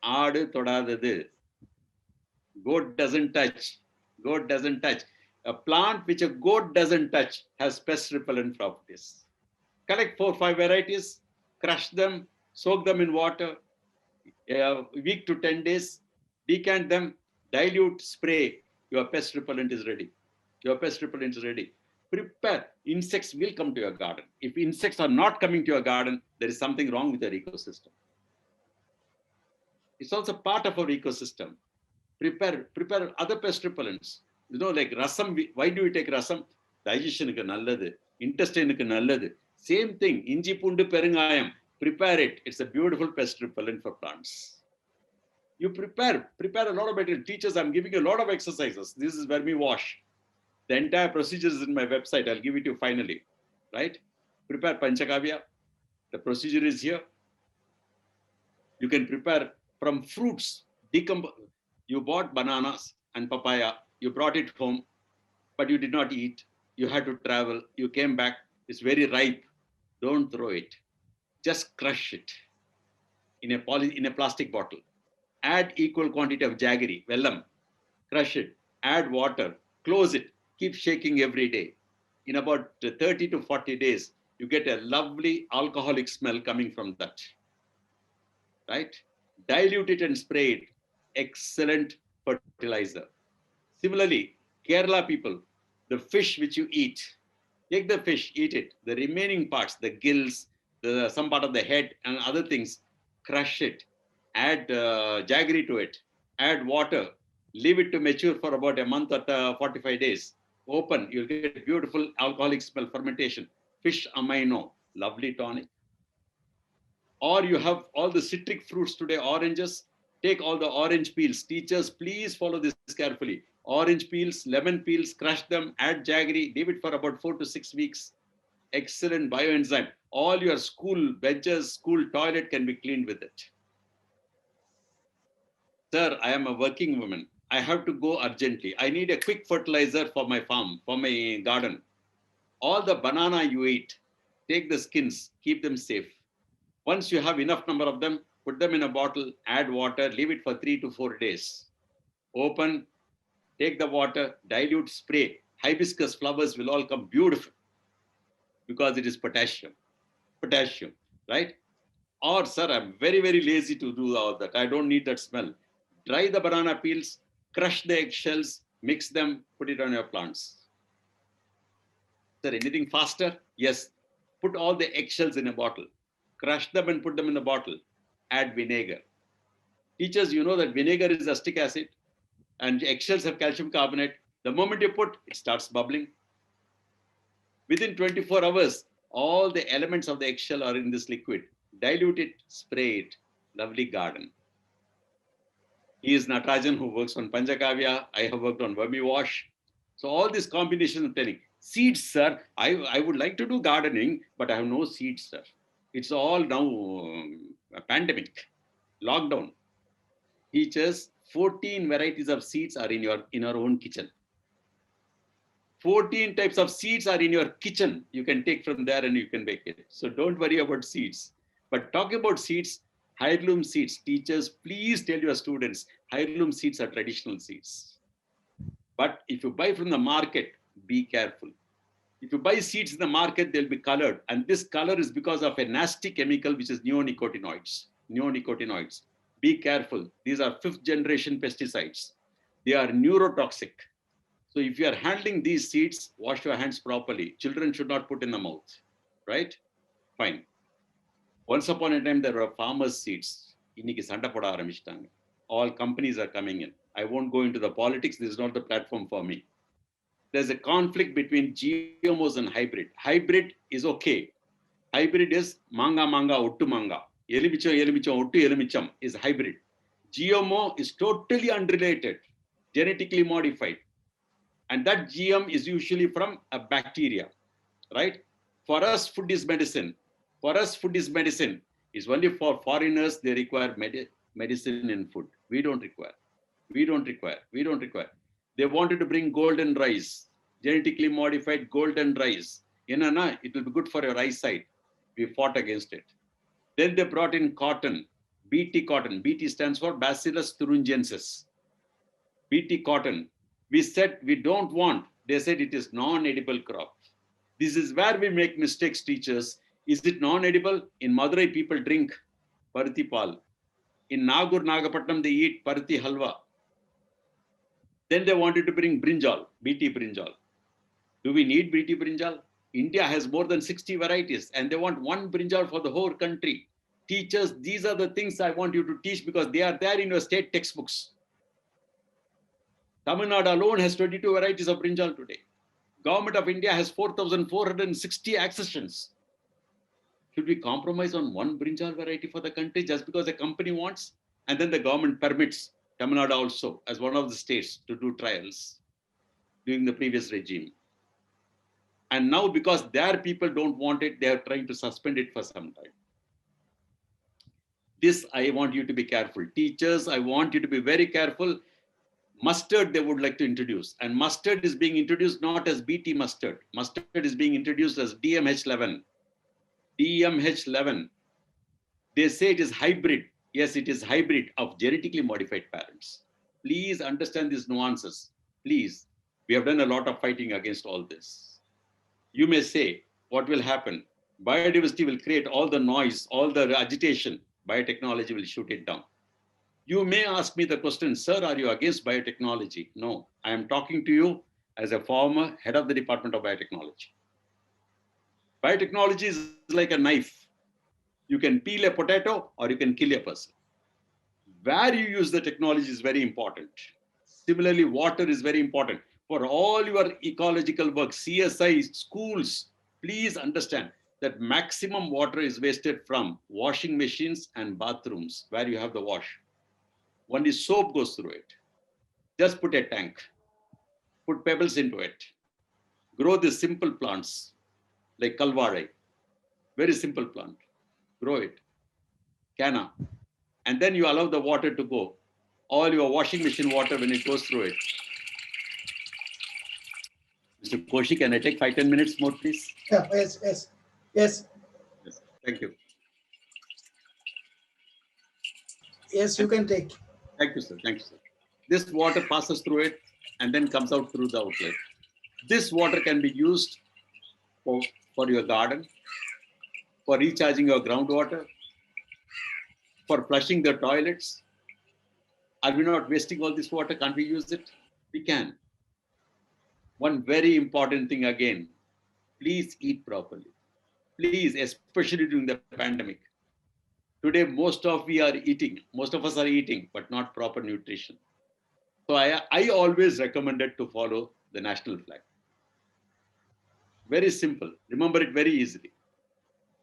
Aadu Todadadu. Goat doesn't touch. Goat doesn't touch. A plant which a goat doesn't touch has pest repellent properties. Collect 4 or 5 varieties, crush them, soak them in water, a week to 10 days, decant them, dilute, spray. Your pest repellent is ready. Your pest repellent is ready. Prepare. Insects will come to your garden. If insects are not coming to your garden, there is something wrong with your ecosystem. It's also part of our ecosystem. Prepare other pest repellents. You know, like rasam. Why do we take rasam? Digestion ku nalladu, intestine ku nalladu. Same thing. Inji pundu perungayam. Prepare it. It's a beautiful pest repellent for plants. You prepare a lot of material. Teachers, I'm giving you a lot of exercises. This is vermi wash. The entire procedure is in my website. I'll give it to you finally. Right? Prepare Panchakavya. The procedure is here. You can prepare from fruits. You bought bananas and papaya. You brought it home, but you did not eat. You had to travel. You came back. It's very ripe. Don't throw it. Just crush it in a plastic bottle. Add equal quantity of jaggery, vellam. Crush it. Add water. Close it. Keep shaking every day. In about 30 to 40 days, you get a lovely alcoholic smell coming from that. Right? Dilute it and spray it. Excellent fertilizer. Similarly, Kerala people, the fish which you eat, take the fish, eat it. The remaining parts, the gills, some part of the head and other things, crush it. Add jaggery to it. Add water. Leave it to mature for about a month or 45 days. Open, you'll get beautiful alcoholic smell fermentation. Fish amino, lovely tonic. Or you have all the citric fruits today, oranges. Take all the orange peels. Teachers, please follow this carefully. Orange peels, lemon peels, crush them, add jaggery, leave it for about 4 to 6 weeks. Excellent bioenzyme. All your school benches, school toilet can be cleaned with it. Sir, I am a working woman. I have to go urgently. I need a quick fertilizer for my farm, for my garden. All the banana you eat, take the skins, keep them safe. Once you have enough number of them, put them in a bottle, add water, leave it for 3 to 4 days. Open, take the water, dilute, spray. Hibiscus flowers will all come beautiful because it is potassium, right? Or, sir, I'm very, very lazy to do all that. I don't need that smell. Dry the banana peels, crush the eggshells, mix them, put it on your plants. Sir, anything faster? Yes. Put all the eggshells in a bottle. Crush them and put them in a bottle. Add vinegar. Teachers, you know that vinegar is acetic acid and eggshells have calcium carbonate. The moment you put, it starts bubbling. Within 24 hours, all the elements of the eggshell are in this liquid. Dilute it, spray it. Lovely garden. He is Natarajan who works on Panchakavya. I have worked on vermi wash. So all these combinations I'm telling. Seeds, sir. I would like to do gardening, but I have no seeds, sir. It's all now a pandemic, lockdown. Teachers, 14 varieties of seeds are in our own kitchen. 14 types of seeds are in your kitchen. You can take from there and you can bake it. So don't worry about seeds. But talk about seeds, heirloom seeds. Teachers, please tell your students, heirloom seeds are traditional seeds. But if you buy from the market, be careful. If you buy seeds in the market, they'll be colored. And this color is because of a nasty chemical, which is neonicotinoids. Neonicotinoids. Be careful. These are 5th generation pesticides. They are neurotoxic. So if you are handling these seeds, wash your hands properly. Children should not put in the mouth, right? Fine. Once upon a time, there were farmers' seeds. Inniki sanda poda aarambichitaanga. All companies are coming in. I won't go into the politics. This is not the platform for me. There's a conflict between GMOs and hybrid. Hybrid is okay. Hybrid is manga, ottu manga. Elimicham, ottu elimicham is hybrid. GMO is totally unrelated, genetically modified. And that GM is usually from a bacteria, right? For us, food is medicine. For us, food is medicine. It's only for foreigners, they require medicine in food. We don't require. They wanted to bring golden rice, genetically modified golden rice. It will be good for your eyesight. We fought against it. Then they brought in cotton, BT cotton. BT stands for Bacillus thuringiensis. BT cotton. We said we don't want. They said it is non-edible crop. This is where we make mistakes, teachers. Is it non-edible? In Madurai, people drink paruthi pal. In Nagur, Nagapatnam, they eat paruthi halwa. Then they wanted to bring brinjal, BT brinjal. Do we need BT brinjal? India has more than 60 varieties and they want one brinjal for the whole country. Teachers, these are the things I want you to teach because they are there in your state textbooks. Tamil Nadu alone has 22 varieties of brinjal today. Government of India has 4,460 accessions. Should we compromise on one brinjal variety for the country just because the company wants? And then the government permits Tamil Nadu also as one of the states to do trials during the previous regime. And now because their people don't want it, they are trying to suspend it for some time. This, I want you to be careful. Teachers, I want you to be very careful. Mustard they would like to introduce. And mustard is being introduced not as BT mustard. Mustard is being introduced as DMH11. DMH11. They say it is hybrid. Yes, it is hybrid of genetically modified parents. Please understand these nuances. Please. We have done a lot of fighting against all this. You may say, what will happen? Biodiversity will create all the noise, all the agitation. Biotechnology will shoot it down. You may ask me the question, sir, are you against biotechnology? No, I am talking to you as a former head of the Department of Biotechnology. Biotechnology is like a knife. You can peel a potato or you can kill a person. Where you use the technology is very important. Similarly, water is very important. For all your ecological work, CSI, schools, please understand that maximum water is wasted from washing machines and bathrooms where you have the wash. Only soap goes through it. Just put a tank, put pebbles into it, grow these simple plants like kalvarai, very simple plant, grow it, canna, and then you allow the water to go. All your washing machine water when it goes through it. Mr. Koshi, can I take 5-10 minutes more, please? Yeah, yes. Yes. Thank you. Yes, you can take. Thank you, sir. Thank you, sir. This water passes through it and then comes out through the outlet. This water can be used for your garden, for recharging your groundwater, for flushing the toilets. Are we not wasting all this water? Can't we use it? We can. One very important thing again, please eat properly. Please, especially during the pandemic. Today, most of us are eating, but not proper nutrition. So I always recommended to follow the national flag. Very simple. Remember it very easily.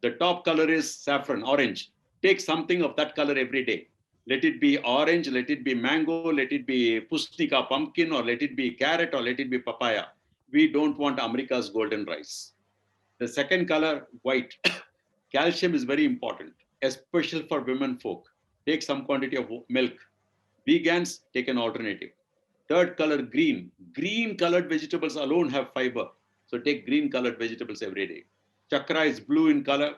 The top color is saffron, orange. Take something of that color every day. Let it be orange, let it be mango, let it be pusnika pumpkin, or let it be carrot, or let it be papaya. We don't want America's golden rice. The second color, white. Calcium is very important, especially for women folk. Take some quantity of milk. Vegans, take an alternative. Third color, green. Green colored vegetables alone have fiber. So take green colored vegetables every day. Chakra is blue in color.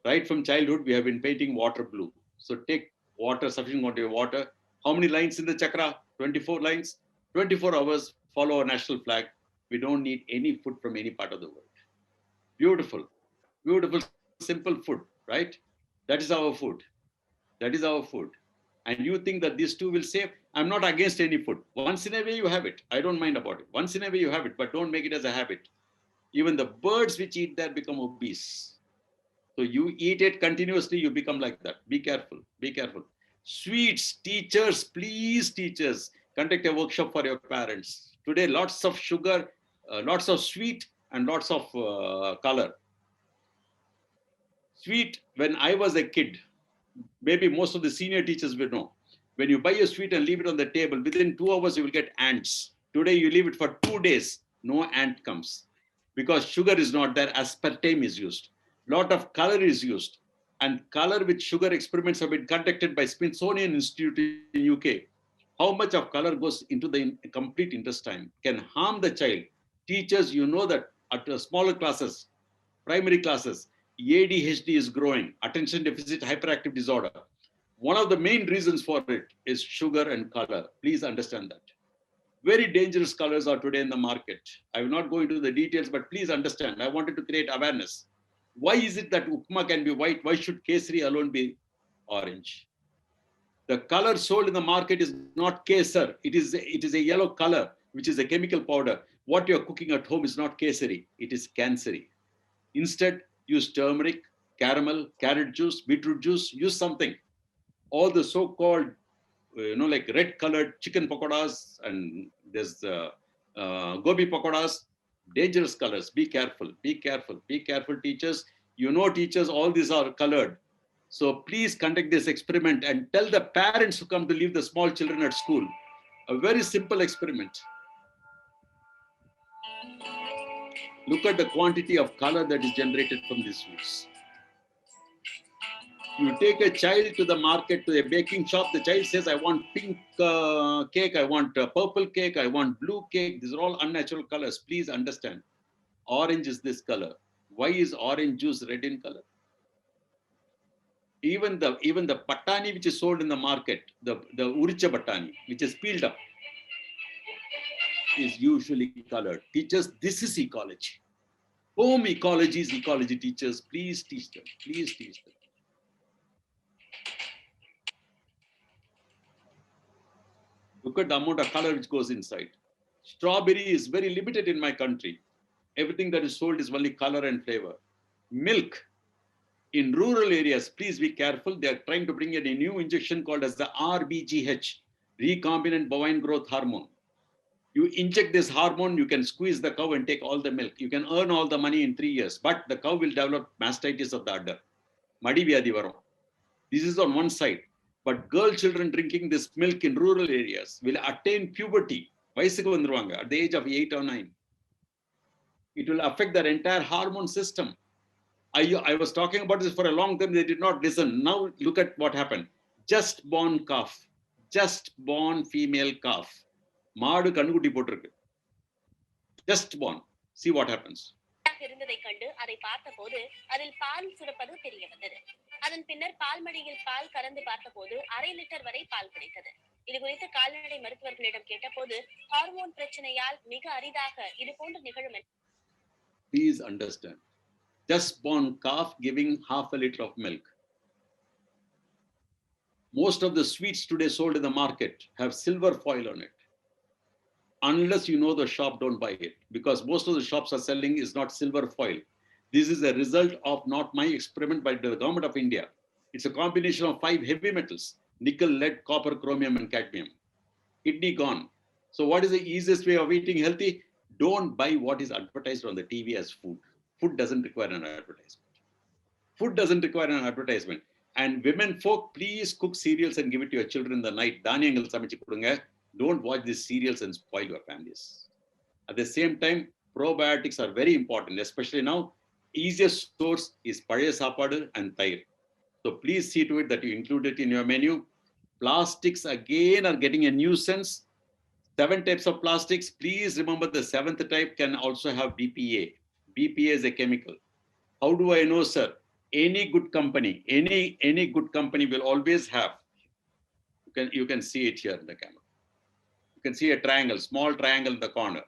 Right from childhood, we have been painting water blue. So take water, sufficient quantity of water. How many lines in the chakra? 24 lines. 24 hours, follow a national flag. We don't need any food from any part of the world. Beautiful, beautiful, simple food, right? That is our food. That is our food. And you think that these two will save? I'm not against any food. Once in a way, you have it. I don't mind about it. Once in a way, you have it, but don't make it as a habit. Even the birds which eat that become obese. So you eat it continuously, you become like that. Be careful. Be careful. Sweets, teachers, please, teachers, conduct a workshop for your parents. Today, lots of sugar, lots of sweet, and lots of color. Sweet, when I was a kid, maybe most of the senior teachers will know. When you buy a sweet and leave it on the table, within 2 hours, you will get ants. Today, you leave it for 2 days, no ant comes. Because sugar is not there, aspartame is used. Lot of color is used. And color with sugar experiments have been conducted by Smithsonian Institute in UK. How much of color goes into the complete intestine can harm the child. Teachers, you know that at smaller classes, primary classes, ADHD is growing, attention deficit hyperactive disorder. One of the main reasons for it is sugar and color. Please understand that. Very dangerous colors are today in the market. I will not go into the details, but please understand. I wanted to create awareness. Why is it that upma can be white? Why should kesari alone be orange? The color sold in the market is not kesar. It is a yellow color, which is a chemical powder. What you're cooking at home is not kesari. It is canceri. Instead, use turmeric, caramel, carrot juice, beetroot juice, use something. All the so-called, like red-colored chicken pakoras and there's gobi pakoras, dangerous colors. Be careful, be careful, be careful, teachers. You know, teachers, all these are colored. So please conduct this experiment and tell the parents who come to leave the small children at school. A very simple experiment. Look at the quantity of color that is generated from these sweets. You take a child to the market, to a baking shop, the child says, I want pink cake, I want purple cake, I want blue cake. These are all unnatural colors. Please understand. Orange is this color. Why is orange juice red in color? Even the patani which is sold in the market, the uricha patani, which is peeled up, is usually colored. Teachers, this is ecology. Home ecology is ecology, teachers. Please teach them. Please teach them. Look at the amount of color which goes inside. Strawberry is very limited in my country. Everything that is sold is only color and flavor. Milk. In rural areas, please be careful. They are trying to bring in a new injection called as the RBGH, recombinant bovine growth hormone. You inject this hormone, you can squeeze the cow and take all the milk. You can earn all the money in 3 years, but the cow will develop mastitis of the udder. Madi vyadhi varum. This is on one side. But girl children drinking this milk in rural areas will attain puberty at the age of 8 or 9. It will affect their entire hormone system. I was talking about this for a long time. They did not listen. Now look at what happened. Just born calf. Just born female calf. Maadu kannukutti potirukku. Just born. See what happens. இருந்ததை கண்டு அதை பார்த்தபோது அதில் பால் சுரப்பது தெரிய வந்தது. அதன் பின்னர் பால்மடியில் பால் கறந்து பார்த்தபோது 1/2 லிட்டர் வரை பால் கிடைத்தது. இது குறித்து கால்நடை மருத்துவர்களிடம் கேட்டபோது ஹார்மோன் பிரச்சனையால் மிக அரிதாக இது போன்று நிகழும். Please understand. Just born calf giving half a liter of milk. Most of the sweets today sold in the market have silver foil on it. Unless you know the shop, don't buy it, because most of the shops are selling is not silver foil. This is a result of not my experiment, but the government of India. It's a combination of 5 heavy metals: nickel, lead, copper, chromium, and cadmium. Kidney gone. So what is the easiest way of eating healthy? Don't buy what is advertised on the TV as food. Food doesn't require an advertisement. Food doesn't require an advertisement. And women folk, please cook cereals and give it to your children in the night. Don't watch these cereals and spoil your families. At the same time, probiotics are very important, especially now. Easiest source is Pazhaya Saapadu and Thair. So please see to it that you include it in your menu. Plastics again are getting a nuisance. 7 types of plastics. Please remember the 7th type can also have BPA. BPA is a chemical. How do I know, sir? Any good company, any good company will always have. You can see it here in the camera. You can see a triangle, small triangle in the corner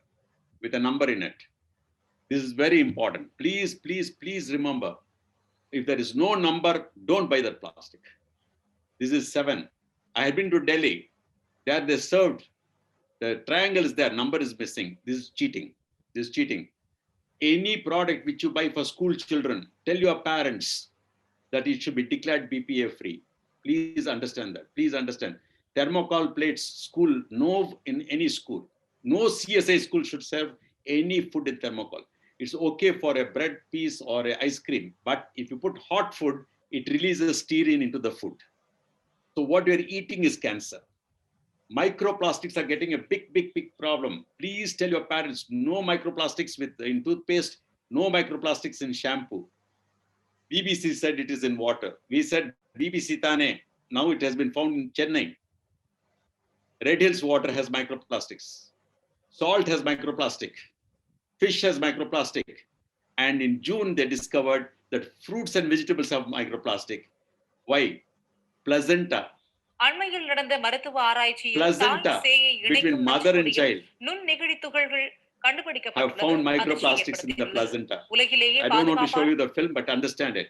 with a number in it. This is very important. Please, please, please remember. If there is no number, don't buy that plastic. This is 7. I had been to Delhi. There they served. The triangle is there, number is missing. This is cheating. This is cheating. Any product which you buy for school children, tell your parents that it should be declared BPA free. Please understand that. Please understand. Thermocol plates, school, no in any school. No CSI school should serve any food in thermocol. It's okay for a bread piece or an ice cream, but if you put hot food, it releases stearine into the food. So what you're eating is cancer. Microplastics are getting a big problem. Please tell your parents no microplastics in toothpaste, no microplastics in shampoo. BBC said it is in water. We said BBC Thane. Now it has been found in Chennai. Red Hills water has microplastics. Salt has microplastic. Fish has microplastic. And in June, they discovered that fruits and vegetables have microplastic. Why? Placenta. அண்மையில் நடந்த மருத்துவ ஆராய்ச்சியில் Placenta between mother and child நுண்ணெகிழி துகள்கள் have found microplastics in the placenta. I don't want to show you the film, but understand it.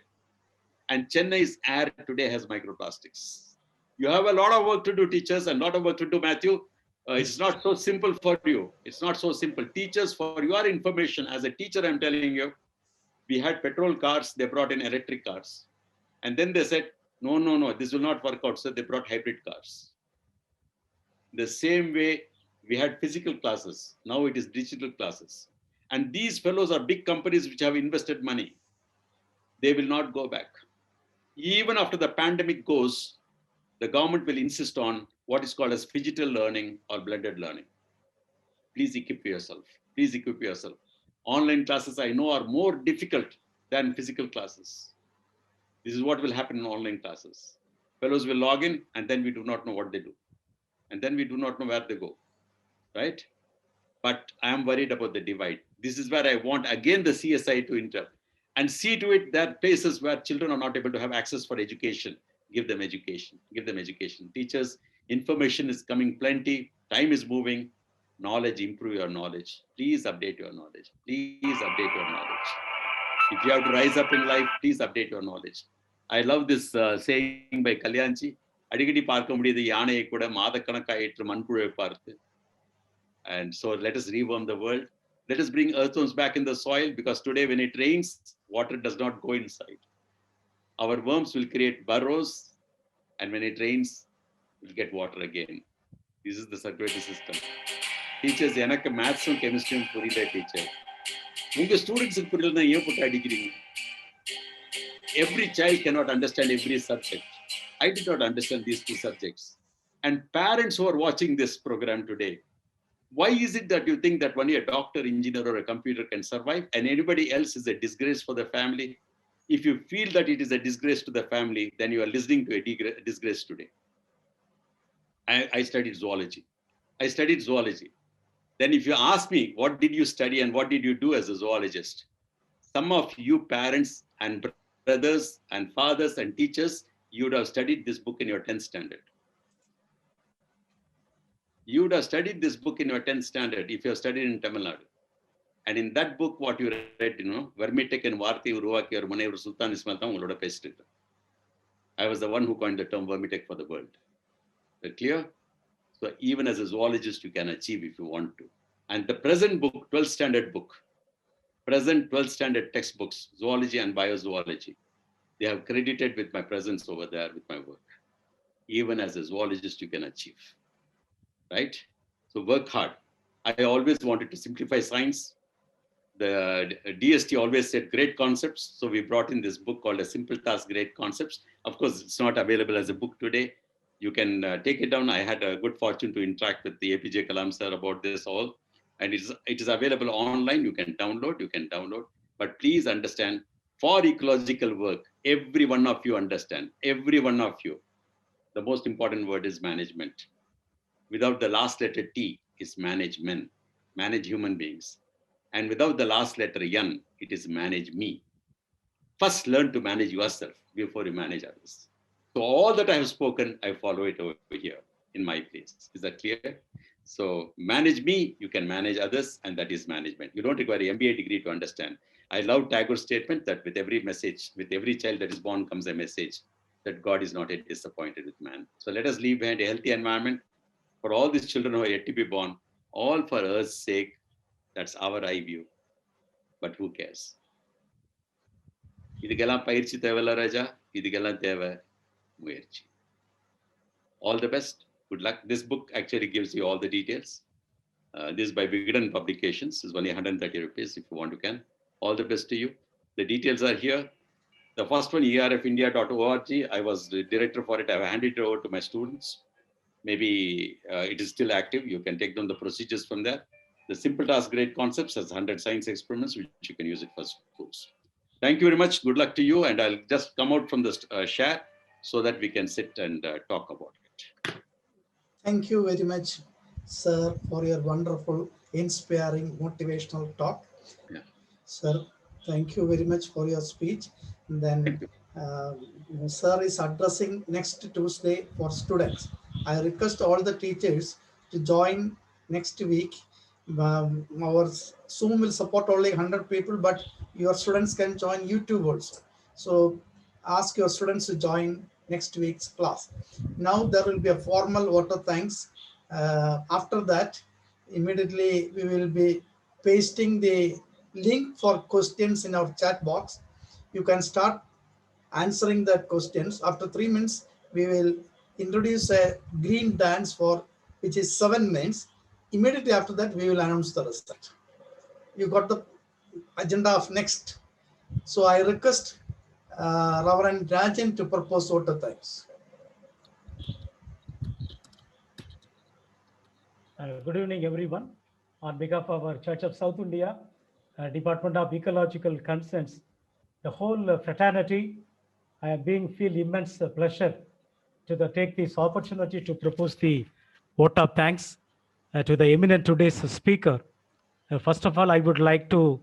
And Chennai's air today has microplastics. You have a lot of work to do, teachers, and a lot of work to do, Matthew. It's not so simple for you. It's not so simple. Teachers, for your information, as a teacher, I'm telling you, we had petrol cars, they brought in electric cars. And then they said, no, this will not work out. So they brought hybrid cars. The same way we had physical classes. Now it is digital classes. And these fellows are big companies which have invested money. They will not go back. Even after the pandemic goes, the government will insist on what is called as phygital learning or blended learning. Please equip yourself. Please equip yourself. Online classes, I know, are more difficult than physical classes. This is what will happen in online classes. Fellows will log in and then we do not know what they do. And then we do not know where they go, right? But I am worried about the divide. This is where I want, again, the CSI to enter and see to it that places where children are not able to have access for education, give them education, give them education. Teachers, information is coming plenty, time is moving, knowledge, improve your knowledge. Please update your knowledge. Please update your knowledge. If you have to rise up in life, please update your knowledge. I love this saying by Kalyanji. அடிக்கடி பார்க்க முடியுது யானையை கூட மாதக்கணக்காயிற்று மண்புழுவை பார்த்து. And so let us reworm the world. Let us bring earthworms back in the soil, because today when it rains, water does not go inside. Our worms will create burrows, and when it rains, we'll get water again. This is the circulatory system. Teachers, எனக்கு மேத்ஸும் கெமிஸ்ட்ரியும் புரியல teacher. உங்க ஸ்டூடெண்ட்ஸுக்கு புரியலன்னா ஏன் போட்டு அடிக்கிறீங்க? Every child cannot understand every subject. I did not understand these 2 subjects. And parents who are watching this program today, why is it that you think that only a doctor, engineer, or a computer can survive and anybody else is a disgrace for the family? If you feel that it is a disgrace to the family, then you are listening to a disgrace today. I studied zoology. Then if you ask me, what did you study and what did you do as a zoologist? Some of you parents and brothers and fathers and teachers, you would have studied this book in your 10th standard. You would have studied this book in your 10th standard if you have studied in Tamil Nadu. And in that book, what you read, Vermitech and Varthi Uruvaki or Manevru Sultan Ismail thaan ungaloda pesittu. I was the one who coined the term Vermitech for the world. Is that clear? So even as a zoologist, you can achieve if you want to. And the present book, 12th standard book, present 12th standard textbooks, zoology and biozoology, they have credited with my presence over there with my work. Even as a zoologist, you can achieve, right? So work hard. I always wanted to simplify science. The DST always said great concepts. So we brought in this book called A Simple Task, Great Concepts. Of course, it's not available as a book today. You can take it down. I had a good fortune to interact with the APJ Kalam sir about this all. and it is available online. You can download. But please understand, for ecological work, every one of you understand, every one of you, the most important word is management. Without the last letter T is management, manage human beings. And without the last letter N, it is manage me. First, learn to manage yourself before you manage others. So all that I have spoken, I follow it over here in my place. Is that clear? So manage me, you can manage others, and that is management. You don't require an MBA degree to understand. I love Tagore's statement that with every message, with every child that is born comes a message that God is not yet disappointed with man. So let us leave behind a healthy environment for all these children who are yet to be born, all for Earth's sake. That's our eye view. But who cares? இதுக்கெல்லாம் பயிற்சி தேவையில்ல ராஜா, இதுக்கெல்லாம் தேவை முயற்சி. All the best. Good luck. This book actually gives you all the details. This is by Vinegar Publications. It's only 130 rupees if you want to can. All the best to you. The details are here. The first one, erfindia.org. I was the director for it. I've handed it over to my students. Maybe it is still active. You can take down the procedures from there. The Simple Task Great Concepts has 100 science experiments, which you can use it for schools. Thank you very much. Good luck to you. And I'll just come out from the share so that we can sit and talk about it. Thank you very much, sir, for your wonderful, inspiring, motivational talk. Yeah. Sir, thank you very much for your speech. And then, sir is addressing next Tuesday for students. I request all the teachers to join next week. Our Zoom will support only 100 people, but your students can join YouTube also. So ask your students to join next week's class. Now there will be a formal vote of thanks. After that, immediately we will be pasting the link for questions in our chat box. You can start answering the questions. After 3 minutes, we will introduce a green dance for which is 7 minutes. Immediately after that, we will announce the result. You got the agenda of next. So I request Reverend Rajan to propose vote of thanks. Good evening, everyone. On behalf of our Church of South India, Department of Ecological Concerns, the whole fraternity, I am feel immense pleasure to take this opportunity to propose the vote of thanks to the eminent today's speaker. First of all, I would like to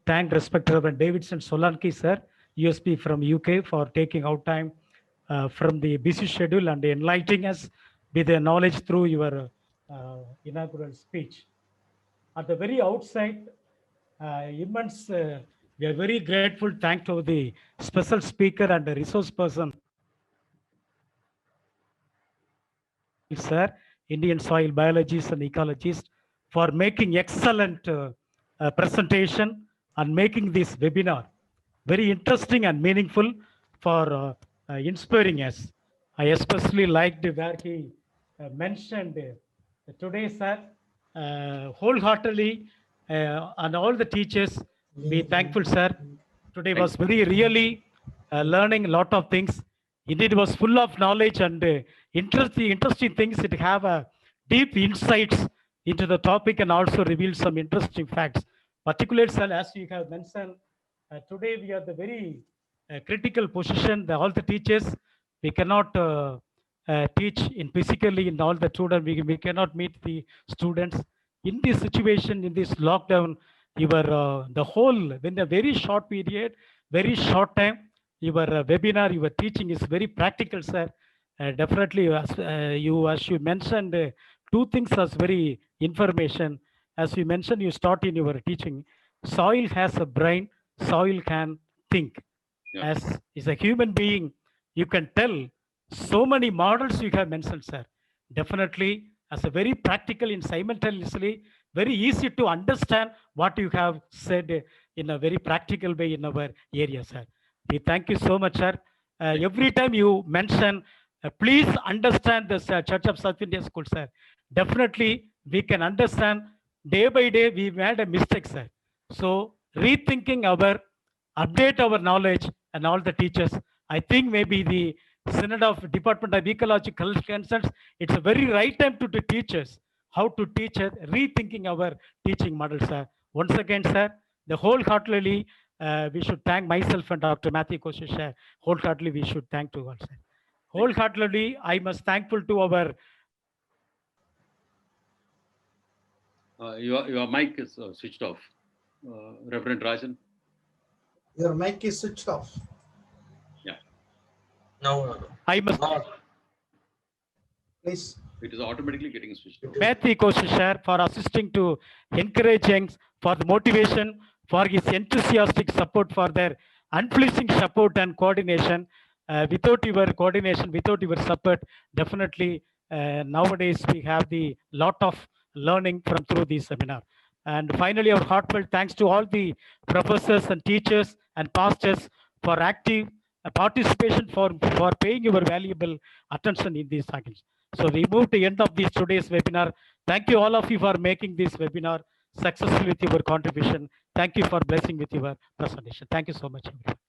thank respected Reverend Davidson Solanki, sir, USB from UK, for taking out time from the busy schedule and enlightening us with the knowledge through your inaugural speech. At the very outside, immense, we are very grateful. Thank to the special speaker and the resource person, sir, Indian soil biologist and ecologist, for making excellent presentation and making this webinar very interesting and meaningful for inspiring us. I especially liked where he mentioned today, sir, wholeheartedly, and all the teachers, be thankful, sir. Today was very really learning a lot of things. Indeed, it was full of knowledge and interesting things. It have deep insights into the topic and also reveal some interesting facts. Particularly, sir, as you have mentioned, today we are the very critical position. All the teachers, we cannot teach in physically in all the students. We cannot meet the students in this situation, in this lockdown. Your the whole in a very short period, very short time, your webinar, your teaching is very practical, sir. Definitely, as you mentioned, two things as very information. As you mentioned, you start in your teaching. Soil has a brain. Soil can think. Yeah. As is a human being, you can tell so many models you have mentioned, sir. Definitely, as a very practical and simultaneously very easy to understand what you have said in a very practical way in our area, sir. We thank you so much, sir. Every time you mention, please understand this Church of South India School, sir. Definitely, we can understand day by day we made a mistake, sir. So rethinking our, update our knowledge and all the teachers. I think maybe the Synod of Department of Ecological Concerns, it's a very right time to the teachers how to teach it, rethinking our teaching model, sir. Once again, sir, the wholeheartedly, we should thank myself and Dr. Matthew Koshish, sir. Wholeheartedly, we should thank to all, sir. Wholeheartedly, I must thankful to our Your mic is switched off, Reverend Rajan. Your mic is switched off. Yeah. No. I must Please. It is automatically getting switched off. Matthew Koshish for assisting to encouraging, for the motivation, for his enthusiastic support, for their unflinching support and coordination. Without your coordination, without your support, definitely nowadays we have the lot of learning from through this seminar. And finally, our heartfelt thanks to all the professors and teachers and pastors for active participation, for paying your valuable attention in these cycles. So we move to the end of this today's webinar. Thank you all of you for making this webinar successful with your contribution. Thank you for blessing with your presentation. Thank you so much.